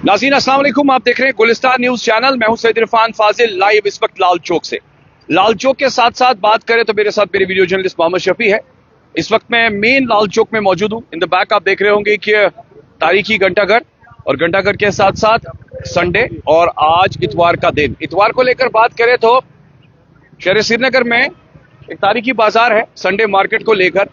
नाज़रीन अस्सलाम वालेकुम, आप देख रहे हैं गुलिस्तान न्यूज चैनल। मैं हूं सैयद इरफान फाजिल, लाइव इस वक्त लाल चौक से। लाल चौक के साथ साथ बात करें तो मेरे साथ मेरे वीडियो जर्नलिस्ट मोहम्मद शफी है। इस वक्त मैं मेन लाल चौक में मौजूद हूं। इन द बैक आप देख रहे होंगे कि तारीखी घंटाघर, और घंटाघर के साथ साथ संडे और आज इतवार का दिन। इतवार को लेकर बात करें तो शहर श्रीनगर में एक तारीखी बाजार है संडे मार्केट को लेकर,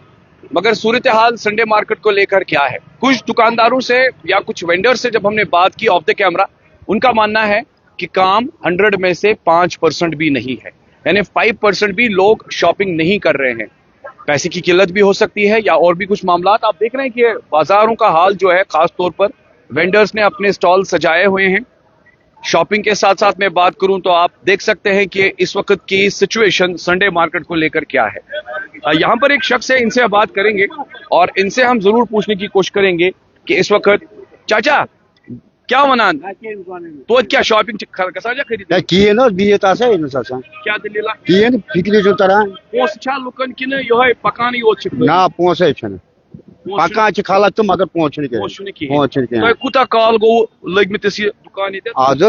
मगर सूरत हाल संडे मार्केट को लेकर क्या है? कुछ दुकानदारों से या कुछ वेंडर से जब हमने बात की ऑफ द कैमरा, उनका मानना है कि काम 100 में से 5% भी नहीं है, यानी 5% भी लोग शॉपिंग नहीं कर रहे हैं। पैसे की किल्लत भी हो सकती है या और भी कुछ मामला। आप देख रहे हैं कि बाजारों का हाल जो है, खास तौर पर वेंडर्स ने अपने स्टॉल सजाए हुए हैं। शॉपिंग के साथ साथ मैं बात करूं तो आप देख सकते हैं कि इस वक्त की सिचुएशन संडे मार्केट को लेकर क्या है। यहां पर एक शख्स है, इनसे बात करेंगे और इनसे हम जरूर पूछने की कोशिश करेंगे कि इस वक्त चाचा क्या वनान तो क्या शॉपिंग खरीद क्या दलीला फिक्र तरह लुकन कि पकान ना पोसे पकान खालक तो मगर पोच कूता काल गो लगिस दुकान आज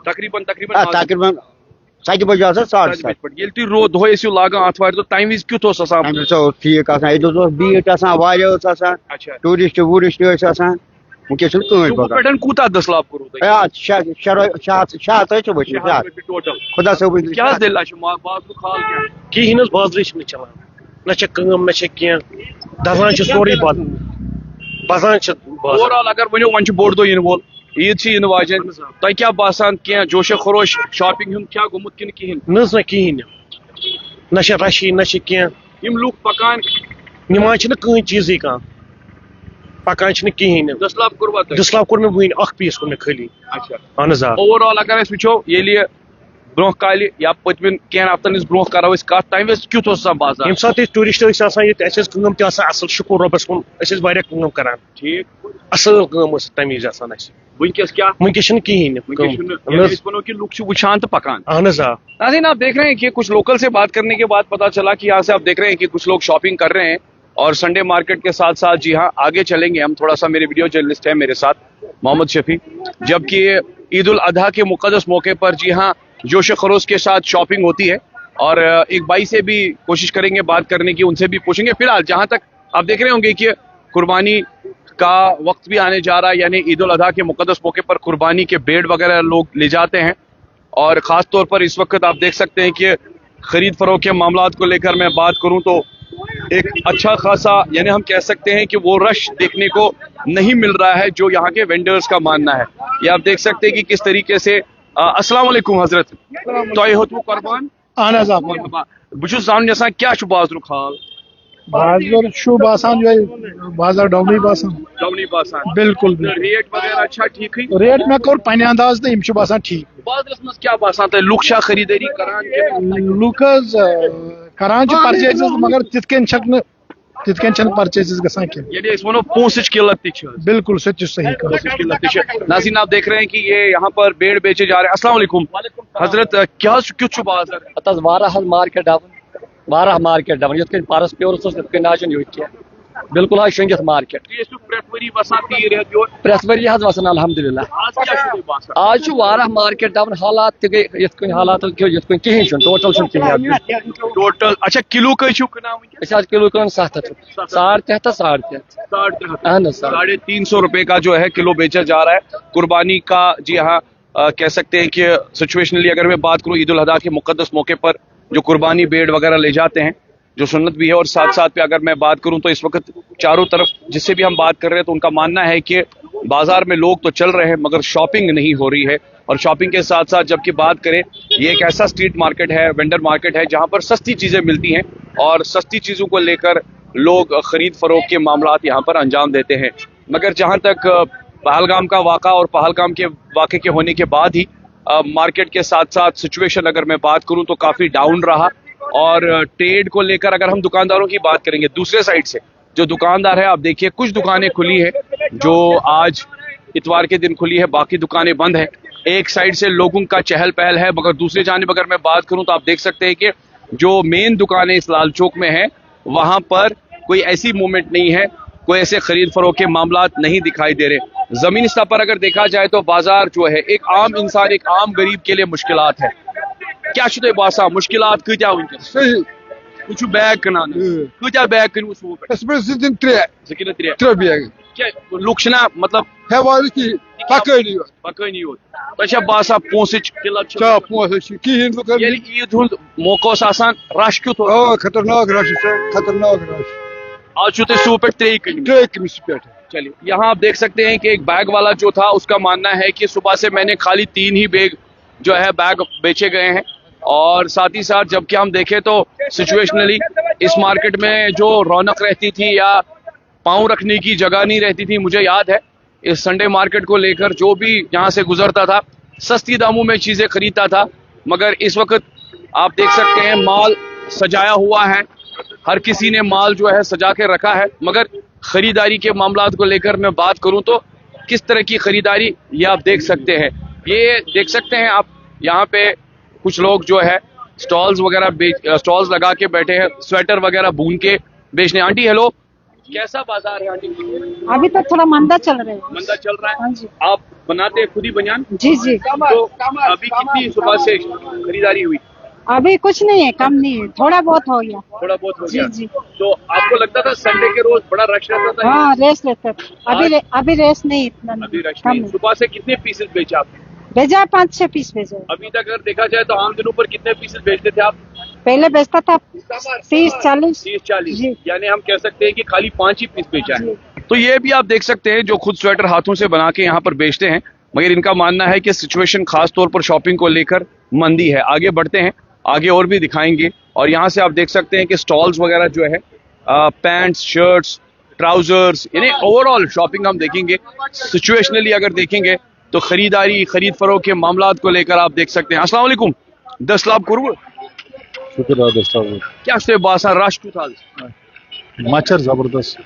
तकरीबन तकरीबन 7 बजे 7:30 तुम रो दो लागान अतवार तो तम वज क्युत ठीक बीट टूरिस्ट वूरिस्ट कूता दसलाब खुदा सब क्या दिल कहें बाजार चलान ना कह दजान सोरे बजान ओवरऑल अगर वो वन बोड़ दो इन वोल ईद इन वाजन तुम क्या बासान कह जोश खरोश शॉपिंग हूं क्या गोमुत कि कहें ना कहें ना रशी ना कह लूक पकान निमान कहीं चीज कह पकान कहें दसलाब कोर मे वन पीस कोर मे खाली अहन ओवरऑल अगर वो ये ब्रोह काल या पतमिन कह हफ्तन ब्रोह करो कत तम क्युत बाजार ये सात टूरिस्ट कम असल शुक्र रबस कुन कर ठीक असल तम वनकस क्या वनकस कहें लुक वुचान तो पकान अहन नाज़रीन आप देख रहे हैं कि कुछ लोकल से बात करने के बाद पता चला कि यहाँ से आप देख रहे हैं कि कुछ लोग शॉपिंग कर रहे हैं और संडे मार्केट के साथ साथ जी हाँ आगे चलेंगे हम थोड़ा सा। मेरे वीडियो जर्नलिस्ट है मेरे साथ मोहम्मद शफी, जबकि ईद उल अजहा के मुकद्दस मौके पर जी हाँ जोश खरोश के साथ शॉपिंग होती है। और एक भाई से भी कोशिश करेंगे बात करने की, उनसे भी पूछेंगे। फिलहाल जहां तक आप देख रहे होंगे कि कुर्बानी का वक्त भी आने जा रहा है, यानी ईद उल अजहा के मुकद्दस मौके पर कुर्बानी के भेड़ वगैरह लोग ले जाते हैं। और खास तौर पर इस वक्त आप देख सकते हैं कि खरीद फरोख्त के मामलात को लेकर मैं बात करूं तो एक अच्छा खासा, यानी हम कह सकते हैं कि वो रश देखने को नहीं मिल रहा है जो यहाँ के वेंडर्स का मानना है। ये आप देख सकते हैं कि किस तरीके से अस्सलाम वालेकुम हजरत तोय होत कुर्बान बुझुस जान यसान क्या छु बाजरुक हाल बाजार शु बासान जो बाजार डाउनी बासान बिल्कुल रेट वगैरह अच्छा ठीक है रेट में कर पने अंदाज तो इम बासान ठीक बाजारस मस क्या बासान त लुक शा खरीदारी करान लुक करान परचेज मगर तितकन परचेज गसान के यानी इस वनो पोंसच किल्लत ति छ बिल्कुल सच सही नाज़रीन आप देख रहे हैं कि ये यहाँ पर भेड़ बेचे जा रहे हैं। अस्सलाम वालेकुम हजरत क्या क्युत बाजार अत वाह मार्केट डबन वाह मार्केट डबन ये पारस प्योर आज यूत बिल्कुल आज शंगित मार्केट प्रेथ वरी वसान अलहमदुलिल्लाह आज वाह मार्केट डबन हालात तक हालात कहें टोटल टोटल अच्छा किलो किलो कन 700 350 अहन 350 रुपए का जो है किलो बेचा जा रहा है कुर्बानी का। जी हाँ कह सकते हैं कि सिचुएशनली अगर मैं बात करूं ईद उल अजहा के मुकद्दस मौके पर जो कुर्बानी भेड़ वगैरह ले जाते हैं जो सुन्नत भी है, और साथ साथ पे अगर मैं बात करूं तो इस वक्त चारों तरफ जिससे भी हम बात कर रहे हैं तो उनका मानना है कि बाजार में लोग तो चल रहे हैं मगर शॉपिंग नहीं हो रही है। और शॉपिंग के साथ साथ जबकि बात करें ये एक ऐसा स्ट्रीट मार्केट है, वेंडर मार्केट है जहां पर सस्ती चीजें मिलती हैं और सस्ती चीजों को लेकर लोग खरीद फरोख्त के मामलात यहाँ पर अंजाम देते हैं। मगर जहां तक पहलगाम का वाक़ा और पहलगाम के वाक़े के होने के बाद ही मार्केट के साथ साथ सिचुएशन अगर मैं बात करूं तो काफी डाउन रहा। और ट्रेड को लेकर अगर हम दुकानदारों की बात करेंगे, दूसरे साइड से जो दुकानदार है आप देखिए कुछ दुकानें खुली है जो आज इतवार के दिन खुली है, बाकी दुकानें बंद है। एक साइड से लोगों का चहल पहल है, मगर दूसरी जानिब अगर मैं बात करूं तो आप देख सकते हैं कि जो मेन दुकानें इस लाल चौक में है वहां पर कोई ऐसी मूवमेंट नहीं है, कोई ऐसे खरीद फरोख्त के मामलात नहीं दिखाई दे रहे। जमीनी स्तर पर अगर देखा जाए तो बाजार जो है एक आम इंसान, एक आम गरीब के लिए मुश्किलात है। क्या शुद्ध बासा मुश्किलात कत्या वुनकस कुछ बैग कनान कत्या बैग कन सो बैग क्या लुक छना मतलब हेवान की पकनी पकनी योत तोह बासा पोंसच किल्लत क्या पोस कहीं लुकन येल ईद हुंद मौका ओस आसान रश क्युत खतरनाक रश खतरनाक रश आज छो तुह सो पे 3 कमिस पे। चलिए यहाँ आप देख सकते हैं कि एक बैग वाला जो था उसका मानना है कि सुबह से मैंने खाली 3 ही बैग जो है बैग बेचे गए हैं। और साथ ही साथ जबकि हम देखें तो सिचुएशनली इस मार्केट में जो रौनक रहती थी या पाँव रखने की जगह नहीं रहती थी। मुझे याद है इस संडे मार्केट को लेकर जो भी यहाँ से गुजरता था सस्ती दामों में चीजें खरीदता था, मगर इस वक्त आप देख सकते हैं माल सजाया हुआ है, हर किसी ने माल जो है सजा के रखा है। मगर खरीदारी के मामलात को लेकर मैं बात करूं तो किस तरह की खरीदारी ये आप देख सकते हैं। ये देख सकते हैं आप यहाँ पे कुछ लोग जो है स्टॉल्स वगैरह स्टॉल्स लगा के बैठे हैं, स्वेटर वगैरह बुन के बेचने। आंटी हेलो, कैसा बाजार है आंटी? अभी तो थोड़ा मंदा चल रहा है। मंदा चल रहा है? हाँ जी। आप बनाते हैं खुद ही बनियान? जी जी। तो अभी कितनी सुबह से खरीदारी हुई? अभी कुछ नहीं है, कम नहीं है, थोड़ा बहुत हो गया। थोड़ा बहुत हो जी गया। जी। तो आपको लगता था संडे के रोज बड़ा रश रहता था? हाँ रेस लेते थे। अभी रेस नहीं इतना नहीं। अभी रश कम नहीं। सुबह से कितने पीसेस बेचे आपने? भेजा 5-6 पीस भेजे। अभी तक अगर देखा जाए तो आम दिनों पर कितने पीसेस बेचते थे आप? पहले बेचता था 30-40। 30-40, जी। यानी हम कह सकते हैं कि खाली 5 ही पीस बेचा है। जी। तो ये भी आप देख सकते हैं जो खुद स्वेटर हाथों से बना के यहाँ पर बेचते हैं, मगर इनका मानना है कि सिचुएशन खास तौर पर शॉपिंग को लेकर मंदी है। आगे बढ़ते हैं, आगे और भी दिखाएंगे। और यहाँ से आप देख सकते हैं कि स्टॉल्स वगैरह जो है पैंट्स, शर्ट्स, ट्राउजर्स, यानी ओवरऑल शॉपिंग हम देखेंगे। सिचुएशनली अगर देखेंगे तो खरीदारी, खरीद फरोख्त के मामलात को लेकर आप देख सकते हैं। अस्सलाम वालेकुम, 10 लाख करूँ शुक्र क्या से बासा रश क्यों था? मच्छर जबरदस्त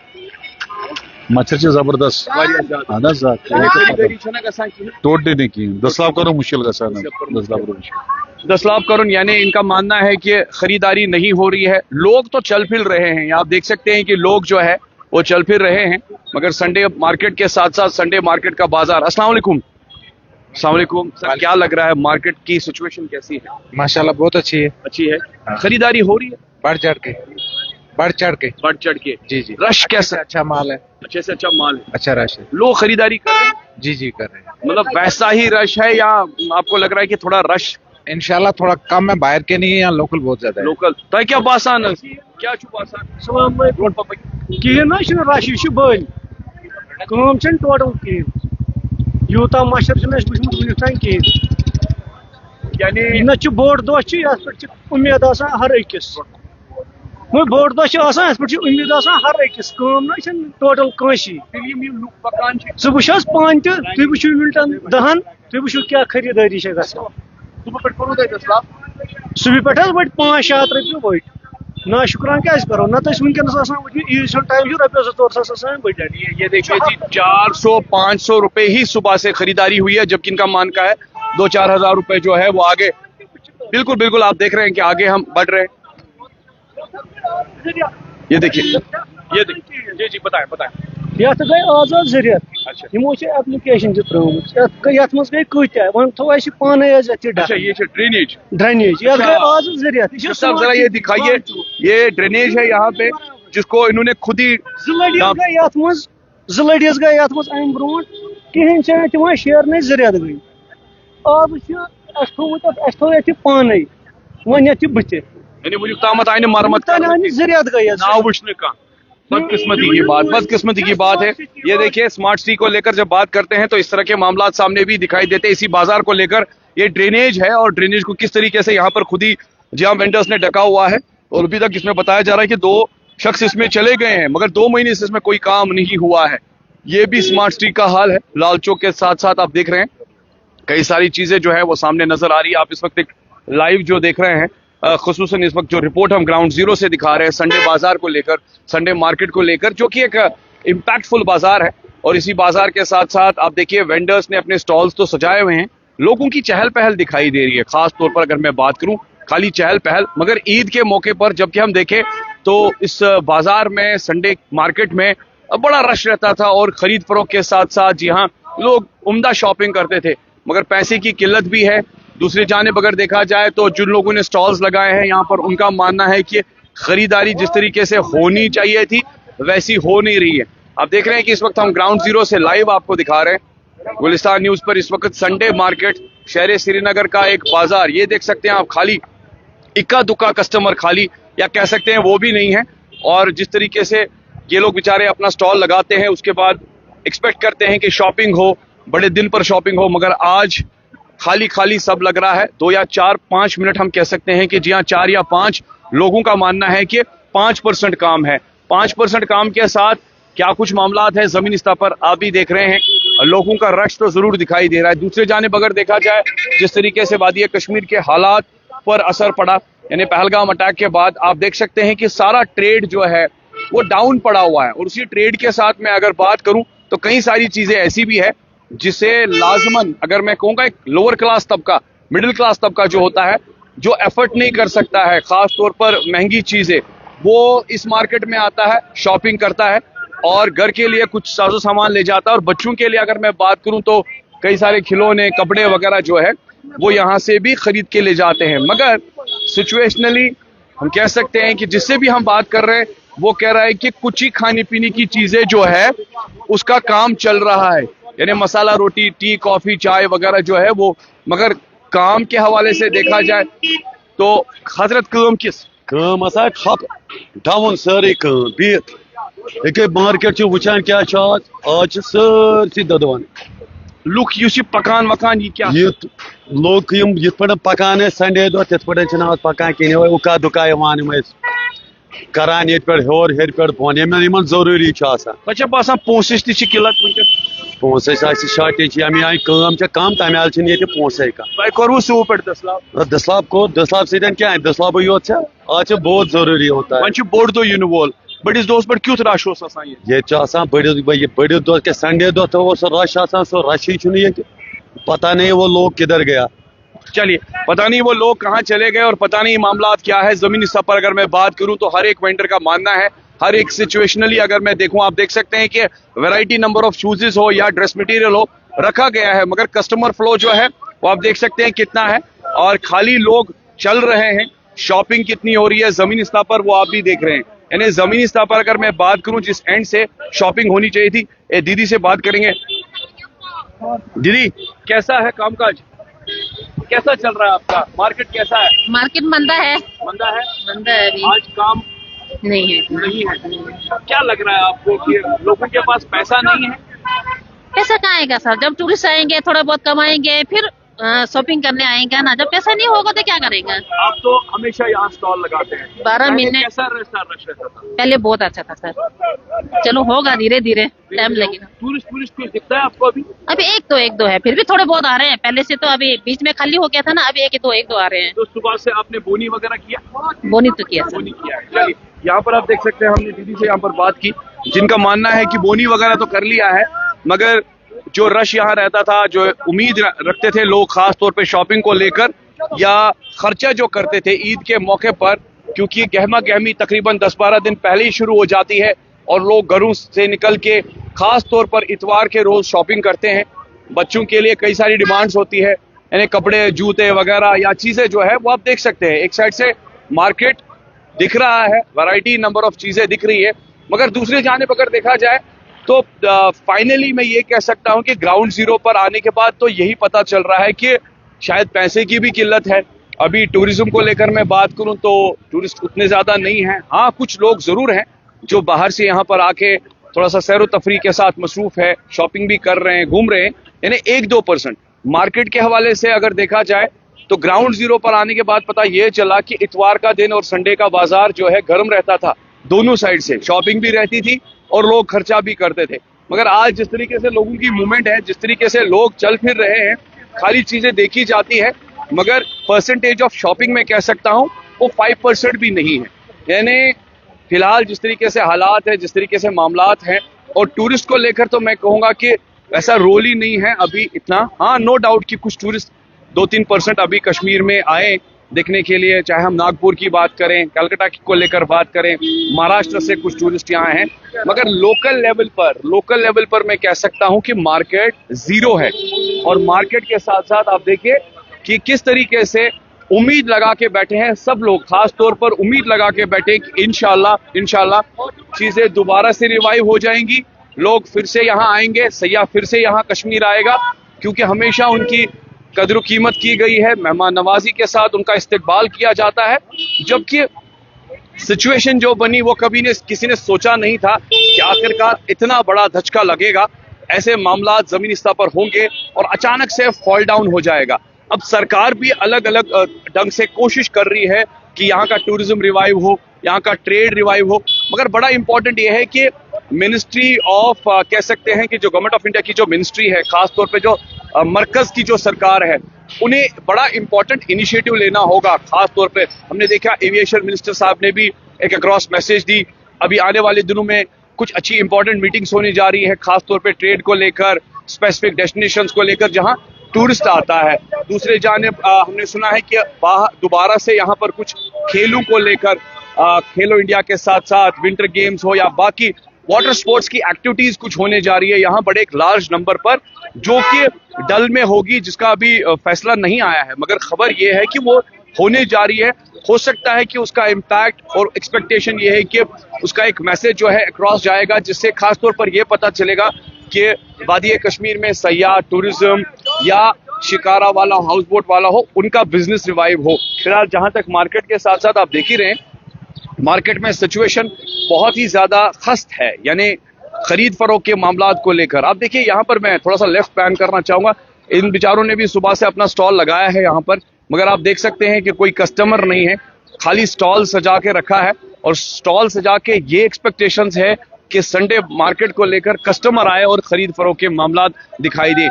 मच्छर जबरदस्त तोड़ने नहीं की 10 लाख करो मुश्किल का 10 लाख करो। यानी इनका मानना है कि खरीदारी नहीं हो रही है। लोग तो चल फिर रहे हैं, आप देख सकते हैं कि लोग जो है वो चल फिर रहे हैं, मगर संडे मार्केट के साथ साथ संडे मार्केट का बाजार। अस्सलाम वालेकुम। अस्सलाम वालेकुम सर, क्या लग रहा है मार्केट की सिचुएशन कैसी है? माशाल्लाह बहुत अच्छी है। अच्छी है। खरीदारी हो रही है? बढ़ चढ़ के बढ़ चढ़ के। जी जी। रश कैसा? अच्छा माल है, अच्छे से अच्छा माल है, अच्छा रश है। लोग खरीदारी कर रहे हैं? जी जी कर रहे हैं। मतलब वैसा ही रश है या आपको लग रहा है कि थोड़ा रश? इंशाल्लाह थोड़ा कम है, बाहर के नहीं है, यहाँ लोकल बहुत ज्यादा है। लोकल तो क्या बासान क्या छु बासान? सलाम रोड पर कहें ना रश यह बल कम टोटल कहें यूता मशर वुचमुत वुनिक तान कहें। यानी ना बोड़ दह पे उम्मीद आसान हर अकिस, बोड़ दह पे उम्मीद आसान हर अकिस, कम ना टोटल कंसी सह वुच पान तुम वुचु मिनटन 10 तुम वुचु क्या खरीदारी गसान। सुबह पे वट 500 रुपये वट ना शुक्रान क्या करो ना तो वनकस ईद टाइम रुपये 2-4 बट। ये देखिए जी 400-500 रुपए ही सुबह से खरीदारी हुई है, जबकि इनका मान का है 2-4 हजार रुपए जो है वो आगे। बिल्कुल बिल्कुल आप देख रहे हैं कि आगे हम बढ़ रहे हैं। ये देखिए जी जी बताएं बताएं। यथ गई आजाद जरियत। अच्छा। यमो एप्लिकेशन यथ मज गई कत्या वन थो पाने अच्छा ये ड्रेनेज ड्रेनेज यथ गई आजाद जरियत। जरा ये दिखाइए, ये ड्रेनेज है यहाँ पे जिसको इन्होंने खुद ही 2 लड़ियस गई यथ मज 2 लड़ियस गई यथ मज अम ब्रो कहें तम शेरन जरियत गई आब थो पाने वन ये बत तामत आय मरम्मत जरियत गई ना वुचन कह। बदकिस्मती की बात, बदकिस्मती की बात है। ये देखिए स्मार्ट सिटी को लेकर जब बात करते हैं तो इस तरह के मामलात सामने भी दिखाई देते हैं। इसी बाजार को लेकर ये ड्रेनेज है और ड्रेनेज को किस तरीके से यहाँ पर खुद ही जाम वेंडर्स ने ढका हुआ है। और अभी तक इसमें बताया जा रहा है कि 2 शख्स इसमें चले गए हैं, मगर 2 महीने से इसमें कोई काम नहीं हुआ है। ये भी स्मार्ट सिटी का हाल है। लाल चौक के साथ साथ आप देख रहे हैं कई सारी चीजें जो है वो सामने नजर आ रही है। आप इस वक्त एक लाइव जो देख रहे हैं, खुसूसन इस वक्त जो रिपोर्ट हम ग्राउंड जीरो से दिखा रहे हैं संडे बाजार को लेकर, संडे मार्केट को लेकर, जो कि एक इम्पैक्टफुल बाजार है। और इसी बाजार के साथ साथ आप देखिए वेंडर्स ने अपने स्टॉल्स तो सजाए हुए हैं, लोगों की चहल पहल दिखाई दे रही है। खास तौर पर अगर मैं बात करूं खाली चहल पहल, मगर ईद के मौके पर जबकि हम देखें तो इस बाजार में, संडे मार्केट में बड़ा रश रहता था और खरीद फरोख्त के साथ साथ यहाँ लोग उम्दा शॉपिंग करते थे, मगर पैसे की किल्लत भी है। दूसरी जानिब अगर देखा जाए तो जिन लोगों ने स्टॉल्स लगाए हैं यहाँ पर, उनका मानना है कि खरीदारी जिस तरीके से होनी चाहिए थी वैसी हो नहीं रही है। आप देख रहे हैं कि इस वक्त हम ग्राउंड जीरो से लाइव आपको दिखा रहे हैं गुलिस्तान न्यूज पर। इस वक्त संडे मार्केट शहर श्रीनगर का एक बाजार, ये देख सकते हैं आप, खाली इक्का दुक्का कस्टमर, खाली या कह सकते हैं वो भी नहीं है। और जिस तरीके से ये लोग बेचारे अपना स्टॉल लगाते हैं, उसके बाद एक्सपेक्ट करते हैं कि शॉपिंग हो, बड़े दिन पर शॉपिंग हो, मगर आज खाली खाली सब लग रहा है। 2 या 4-5 मिनट हम कह सकते हैं कि जी हाँ, 4 या 5 लोगों का मानना है कि 5% काम है। 5% काम के साथ क्या कुछ मामलात है जमीनी स्तर पर आप भी देख रहे हैं, लोगों का रश तो जरूर दिखाई दे रहा है। दूसरी जानिब अगर देखा जाए जिस तरीके से वादी कश्मीर के हालात पर असर पड़ा, यानी पहलगाम अटैक के बाद आप देख सकते हैं कि सारा ट्रेड जो है वो डाउन पड़ा हुआ है। और उसी ट्रेड के साथ मैं अगर बात करूं तो कई सारी चीजें ऐसी भी है जिसे लाजमन, अगर मैं कहूँगा एक लोअर क्लास तबका, मिडिल क्लास तबका जो होता है, जो एफर्ट नहीं कर सकता है, खास तौर पर महंगी चीजें, वो इस मार्केट में आता है, शॉपिंग करता है और घर के लिए कुछ साजो सामान ले जाता है। और बच्चों के लिए अगर मैं बात करूं तो कई सारे खिलौने, कपड़े वगैरह जो है वो यहाँ से भी खरीद के ले जाते हैं। मगर सिचुएशनली हम कह सकते हैं कि जिससे भी हम बात कर रहे हैं वो कह रहा है कि कुछ ही खाने पीने की चीजें जो है उसका काम चल रहा है, यानी मसाला रोटी, टी, कॉफी, चाय वगैरह जो है वो। मगर काम के हवाले से देखा जाए तो हजरत काम किस काम हसा ठप डाउन सारी काम बिहत एक मार्केट वुचान क्या आज सारी ददवान लुक युस पकान वकान ये क्या लोग ये पकान है संडे दो तिथ पे पकान कहें उका दुका करान ये होर हेर पे बोन यमन जरूरी पे बसान पोसच ती किल्लत वुनकस पोस शार्टेज अमे आय कम कम तमे आल ये पोसे कह करू सू पे दसलाब को दसलाब सत क्या दसलाब योत आज बहुत जरूरी होता है वो बोड़ दो इन वोल बड़िस दोस पे क्यूत रश ये बड़िस दो के संडे दो तो रश सो रश ही पता नहीं वो लोग किधर गया। चलिए, पता नहीं वो लोग कहाँ चले गए और पता नहीं मामलात क्या है। जमीनी स्तर पर अगर मैं बात करूं तो हर एक वेंडर का मानना है, हर एक सिचुएशनली अगर मैं देखूं, आप देख सकते हैं कि वैरायटी नंबर ऑफ शूजेस हो या ड्रेस मटेरियल हो रखा गया है, मगर कस्टमर फ्लो जो है वो आप देख सकते हैं कितना है और खाली लोग चल रहे हैं। शॉपिंग कितनी हो रही है जमीनी स्तर पर वो आप भी देख रहे हैं। यानी जमीनी स्तर पर अगर मैं बात करूं जिस एंड से शॉपिंग होनी चाहिए थी, दीदी से बात करेंगे। दीदी, कैसा है कामकाज, कैसा चल रहा है आपका, मार्केट कैसा है? मार्केट मंदा है। मंदा है? मंदा है अभी। आज काम नहीं है। नहीं है। क्या लग रहा है आपको कि लोगों के पास पैसा नहीं है? पैसा कहाँ आएगा सर, जब टूरिस्ट आएंगे थोड़ा बहुत कमाएंगे फिर शॉपिंग करने आएंगे ना, जब पैसा नहीं होगा तो क्या करेंगे। आप तो हमेशा यहाँ स्टॉल लगाते हैं, 12 महीने। कैसा रश रहता था? पहले बहुत अच्छा था सर, चलो होगा धीरे धीरे, टाइम लगेगा। टूरिस्ट कुछ दिखता है आपको अभी? अभी एक दो है, फिर भी थोड़े बहुत आ रहे हैं। पहले से तो अभी बीच में खाली हो गया था ना, अभी एक दो आ रहे हैं। तो सुबह से आपने बोनी वगैरह किया? बोनी तो किया सर। बोनी किया है। चलिए, यहाँ पर आप देख सकते हैं हमने दीदी से यहाँ पर बात की जिनका मानना है कि बोनी वगैरह तो कर लिया है, मगर जो रश यहाँ रहता था, जो उम्मीद रखते थे लोग खास तौर पे शॉपिंग को लेकर या खर्चा जो करते थे ईद के मौके पर, क्योंकि गहमा गहमी तकरीबन 10-12 दिन पहले ही शुरू हो जाती है और लोग घरों से निकल के खास तौर पर इतवार के रोज शॉपिंग करते हैं। बच्चों के लिए कई सारी डिमांड्स होती है, यानी कपड़े, जूते वगैरह या चीजें जो है वो आप देख सकते हैं। एक साइड से मार्केट दिख रहा है, वैरायटी नंबर ऑफ चीजें दिख रही है, मगर दूसरी जानिब अगर देखा जाए तो फाइनली मैं ये कह सकता हूं कि ग्राउंड जीरो पर आने के बाद तो यही पता चल रहा है कि शायद पैसे की भी किल्लत है। अभी टूरिज्म को लेकर मैं बात करूं तो टूरिस्ट उतने ज्यादा नहीं है। हाँ, कुछ लोग जरूर हैं जो बाहर से यहाँ पर आके थोड़ा सा सैर तफरी के साथ मसरूफ है, शॉपिंग भी कर रहे हैं, घूम रहे हैं, यानी 1-2%। मार्केट के हवाले से अगर देखा जाए तो ग्राउंड जीरो पर आने के बाद पता ये चला कि इतवार का दिन और संडे का बाजार जो है गर्म रहता था, दोनों साइड से शॉपिंग भी रहती थी और लोग खर्चा भी करते थे। मगर आज जिस तरीके से लोगों की मूवमेंट है, जिस तरीके से लोग चल फिर रहे हैं, खाली चीजें देखी जाती है, मगर परसेंटेज ऑफ शॉपिंग में कह सकता हूं वो 5% भी नहीं है। यानी फिलहाल जिस तरीके से हालात है, जिस तरीके से मामलात हैं, और टूरिस्ट को लेकर तो मैं कहूंगा कि ऐसा रोल ही नहीं है अभी इतना। हाँ, नो डाउट कि कुछ टूरिस्ट 2-3% अभी कश्मीर में आए, देखने के लिए, चाहे हम नागपुर की बात करें, कलकत्ता को लेकर बात करें, महाराष्ट्र से कुछ टूरिस्ट यहाँ हैं, मगर लोकल लेवल पर मैं कह सकता हूं कि मार्केट जीरो है। और मार्केट के साथ साथ आप देखिए कि किस तरीके से उम्मीद लगा के बैठे हैं सब लोग, खास तौर पर उम्मीद लगा के बैठे कि इंशाल्लाह चीजें दोबारा से रिवाइव हो जाएंगी, लोग फिर से यहाँ आएंगे, सयाह फिर से यहाँ कश्मीर आएगा, क्योंकि हमेशा उनकी कदर कीमत की गई है, मेहमान नवाजी के साथ उनका इस्तकबाल किया जाता है। जबकि सिचुएशन जो बनी वो किसी ने सोचा नहीं था कि आखिरकार इतना बड़ा धचका लगेगा, ऐसे मामला जमीनी स्तर पर होंगे और अचानक से फॉल डाउन हो जाएगा। अब सरकार भी अलग अलग ढंग से कोशिश कर रही है कि यहाँ का टूरिज्म रिवाइव हो, यहाँ का ट्रेड रिवाइव हो, मगर बड़ा इंपॉर्टेंट ये है कि मिनिस्ट्री ऑफ कह सकते हैं कि जो गवर्नमेंट ऑफ इंडिया की जो मिनिस्ट्री है, खास तौर पे जो मरकज की जो सरकार है, उन्हें बड़ा इंपॉर्टेंट इनिशिएटिव लेना होगा। खास तौर पे हमने देखा एविएशन मिनिस्टर साहब ने भी एक अक्रॉस मैसेज दी। अभी आने वाले दिनों में कुछ अच्छी इंपॉर्टेंट मीटिंग्स होने जा रही है, खास तौर पे ट्रेड को लेकर, स्पेसिफिक डेस्टिनेशंस को लेकर जहां टूरिस्ट आता है। दूसरे जानिब हमने सुना है कि दोबारा से यहाँ पर कुछ खेलों को लेकर, खेलो इंडिया के साथ साथ विंटर गेम्स हो या बाकी वाटर स्पोर्ट्स की एक्टिविटीज कुछ होने जा रही है यहाँ बड़े एक लार्ज नंबर पर, जो कि डल में होगी, जिसका अभी फैसला नहीं आया है, मगर खबर यह है कि वो होने जा रही है। हो सकता है कि उसका इम्पैक्ट और एक्सपेक्टेशन ये है कि उसका एक मैसेज जो है अक्रॉस जाएगा, जिससे खास तौर पर यह पता चलेगा कि वादी कश्मीर में सयाह, टूरिज्म या शिकारा वाला, हाउस बोट वाला हो, उनका बिजनेस रिवाइव हो। फिलहाल जहां तक मार्केट के साथ साथ आप देख ही रहे हैं, मार्केट में सिचुएशन बहुत ही ज्यादा खस्त है, यानी खरीद फरोख्त के मामलात को लेकर। आप देखिए यहाँ पर मैं थोड़ा सा लेफ्ट पैन करना चाहूंगा, इन बेचारों ने भी सुबह से अपना स्टॉल लगाया है यहाँ पर, मगर आप देख सकते हैं कि कोई कस्टमर नहीं है, खाली स्टॉल सजा के रखा है। और स्टॉल सजा के ये एक्सपेक्टेशंस है कि संडे मार्केट को लेकर कस्टमर आए और खरीद फरोख्त के मामलात दिखाई दे।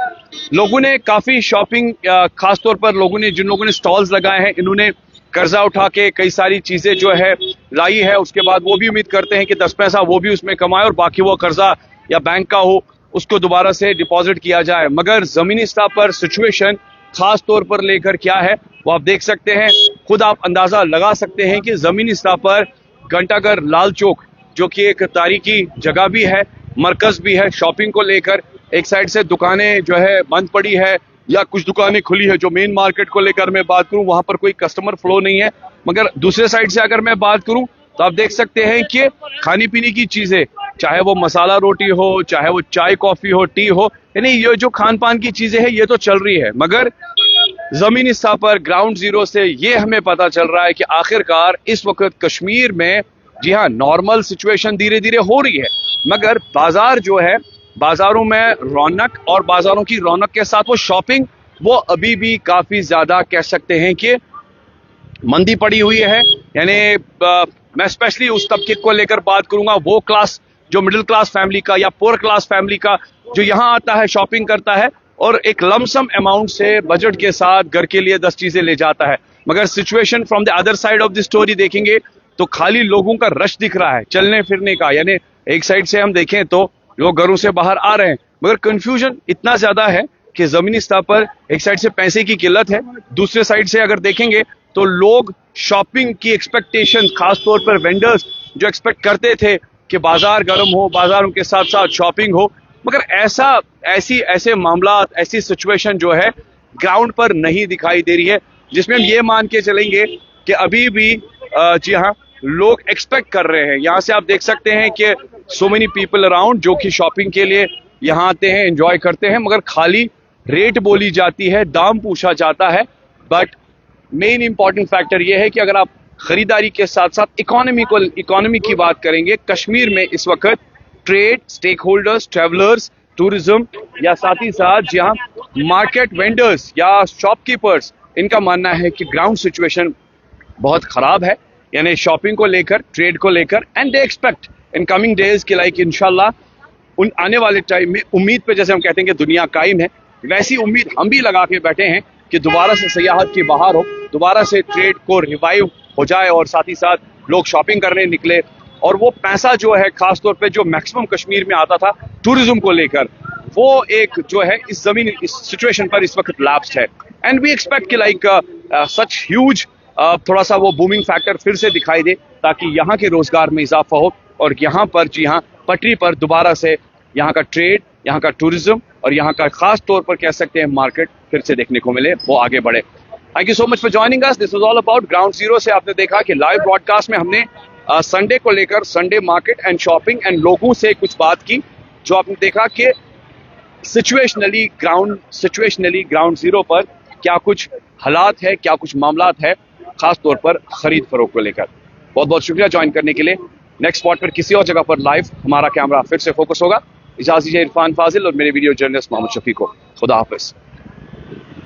लोगों ने काफी शॉपिंग, खास तौर पर जिन लोगों ने स्टॉल्स लगाए हैं, इन्होंने कर्जा उठा के कई सारी चीजें जो है लाई है, उसके बाद वो भी उम्मीद करते हैं कि 10 पैसा वो भी उसमें कमाए और बाकी वो कर्जा या बैंक का हो उसको दोबारा से डिपॉजिट किया जाए। मगर जमीनी स्तर पर सिचुएशन खास तौर पर लेकर क्या है वो आप देख सकते हैं, खुद आप अंदाजा लगा सकते हैं कि जमीनी स्तर पर घंटाघर, लाल चौक, जो कि एक तारीखी जगह भी है, मरकज भी है शॉपिंग को लेकर, एक साइड से दुकानें जो है बंद पड़ी है या कुछ दुकानें खुली है। जो मेन मार्केट को लेकर मैं बात करूं, वहां पर कोई कस्टमर फ्लो नहीं है, मगर दूसरे साइड से अगर मैं बात करूं तो आप देख सकते हैं कि खाने पीने की चीजें, चाहे वो मसाला रोटी हो, चाहे वो चाय कॉफी हो, टी हो, यानी ये जो खान पान की चीजें हैं ये तो चल रही है। मगर जमीनी स्तर पर ग्राउंड जीरो से ये हमें पता चल रहा है कि आखिरकार इस वक्त कश्मीर में, जी हाँ, नॉर्मल सिचुएशन धीरे धीरे हो रही है, मगर बाजार जो है, बाजारों में रौनक और बाजारों की रौनक के साथ वो शॉपिंग, वो अभी भी काफी ज्यादा कह सकते हैं कि मंदी पड़ी हुई है। यानी मैं स्पेशली उस तबके को लेकर बात करूंगा, वो क्लास जो मिडिल क्लास फैमिली का या पुअर क्लास फैमिली का, जो यहाँ आता है, शॉपिंग करता है और एक लमसम अमाउंट से बजट के साथ घर के लिए 10 चीजें ले जाता है। मगर situation from the other side of the story देखेंगे तो खाली लोगों का रश दिख रहा है चलने फिरने का, यानी एक साइड से हम देखें तो लोग घरों से बाहर आ रहे हैं, मगर कंफ्यूजन इतना ज्यादा है कि जमीनी स्तर पर एक साइड से पैसे की किल्लत है, दूसरे साइड से अगर देखेंगे तो लोग शॉपिंग की एक्सपेक्टेशन, खासतौर पर वेंडर्स जो एक्सपेक्ट करते थे कि बाजार गर्म हो, बाजारों के साथ साथ शॉपिंग हो, मगर ऐसे मामला, ऐसी सिचुएशन जो है ग्राउंड पर नहीं दिखाई दे रही है, जिसमें हम ये मान के चलेंगे कि अभी भी जी हाँ, लोग एक्सपेक्ट कर रहे हैं। यहाँ से आप देख सकते हैं कि सो मेनी पीपल अराउंड जो कि शॉपिंग के लिए यहाँ आते हैं, एंजॉय करते हैं, मगर खाली रेट बोली जाती है, दाम पूछा जाता है। बट मेन इंपॉर्टेंट फैक्टर यह है कि अगर आप खरीदारी के साथ साथ इकोनॉमी की बात करेंगे, कश्मीर में इस वक्त trade, stakeholders, travellers, tourism या साथ ही साथ जहाँ मार्केट वेंडर्स या शॉपकीपर्स, इनका मानना है कि ग्राउंड सिचुएशन बहुत खराब है, यानी शॉपिंग को लेकर, ट्रेड को लेकर, and they expect in coming days कि लाइक इंशाल्लाह उन आने वाले टाइम में उम्मीद पे, जैसे हम कहते हैं कि दुनिया कायम है, वैसी उम्मीद हम भी लगा के बैठे हैं कि दोबारा से सयाहत की बहार हो, दोबारा से ट्रेड को रिवाइव हो जाए और साथ ही साथ लोग शॉपिंग करने निकले। और वो पैसा जो है खासतौर पे जो मैक्सिमम कश्मीर में आता था टूरिज्म को लेकर, वो एक जो है इस सिचुएशन पर इस वक्त लैप्स्ड है। एंड वी एक्सपेक्ट कि लाइक सच ह्यूज थोड़ा सा वो बूमिंग फैक्टर फिर से दिखाई दे, ताकि यहाँ के रोजगार में इजाफा हो और यहाँ पर, जी हाँ, पटरी पर दोबारा से यहाँ का ट्रेड, यहाँ का टूरिज्म और यहाँ का खास तौर पर कह सकते हैं मार्केट फिर से देखने को मिले, वो आगे बढ़े। Thank you so much for joining us. This was all about ground zero से आपने देखा कि लाइव ब्रॉडकास्ट में हमने संडे को लेकर, Sunday market and shopping and लोगों से कुछ बात की, जो आपने देखा कि सिचुएशनली ग्राउंड जीरो पर क्या कुछ हालात है, क्या कुछ मामलात है, खास तौर पर खरीद फरोख्त को लेकर। बहुत बहुत शुक्रिया ज्वाइन करने के लिए। नेक्स्ट स्पॉट पर किसी और जगह पर लाइव हमारा कैमरा फिर से फोकस होगा। इजाज़त दीजिए इरफान फाजिल और मेरे वीडियो जर्नलिस्ट मोहम्मद शफी को। खुदा हाफिज।